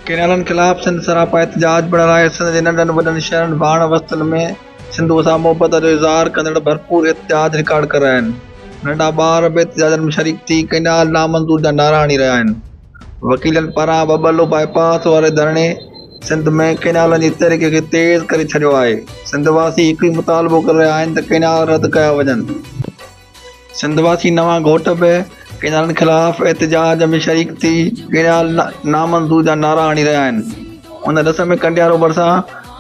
केनालनि ख़िलाफ़ सिंध सरापा एहतजाज पिणु आहे। सिंध जे नंढनि वॾनि शहरनि भाण वस्तुनि में सिंधूअ सां मुहबत जो इज़हार कंदड़ भरपूर एहतजाज रिकॉर्ड कर रहिया आहिनि। नंढा ॿार बि एहतजाजनि में शरीक थी केनाल नामंज़ूर जा नारा हणी रहिया आहिनि। वकीलनि पारां बबलो बाईपास वारे धरणे सिंध में केनालनि जी तहरीक खे तेज़ करे छॾियो आहे। सिंधवासी हिकु ई मुतालबो करे रहिया आहिनि त केनाल रद्द कया वञनि। सिंधवासी नवां घोट बि केनालनि ख़िलाफ़ एहतजाज में शरीक थी केनाल नामंज़ूर जा नारा हणी रहिया आहिनि। उन रस में कंडियारो भरिसां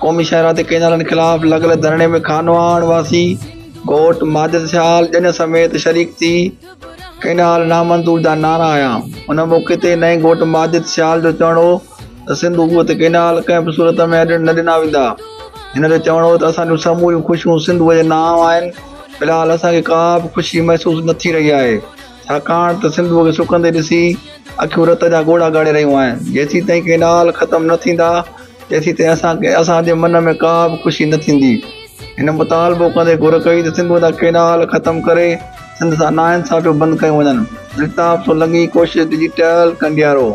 क़ौमी शाहराह ते केनालनि ख़िलाफ़ लॻल धरणे में खानवाण वासी घोट माजिद शाल ॼञ समेत शरीक थी केनाल नामंज़ूर जा नारा आया। उन मौक़े ते नए घोट माजिद शाल जो चवणो हो त सिंध हुकूमत ते केनाल कंहिं बि सूरत में अॾु न ॾिना वेंदा। हिन जो चवणो हो त असांजूं समूरियूं ख़ुशियूं सिंधूअ जे नाम आहिनि। फ़िलहाल असांखे का बि ख़ुशी महसूस न थी रही आहे, छाकाणि त सिंधूअ खे सुकंदे ॾिसी अखियूं रत जा ॻोढ़ा ॻाड़े रहियूं आहिनि। जेसीं ताईं केनाल ख़तमु न थींदा तेसीं ताईं असांजे मन में का बि ख़ुशी न थींदी। हिन मुतालबो कंदे घुर कई त सिंधूअ जा केनाल ख़तमु करे सिंध सां नाइंसाफ़ियूं बंदि कयूं वञनि। अल्ताफ़ सोलंकी, कोशिश डिजिटल, कंडियारो।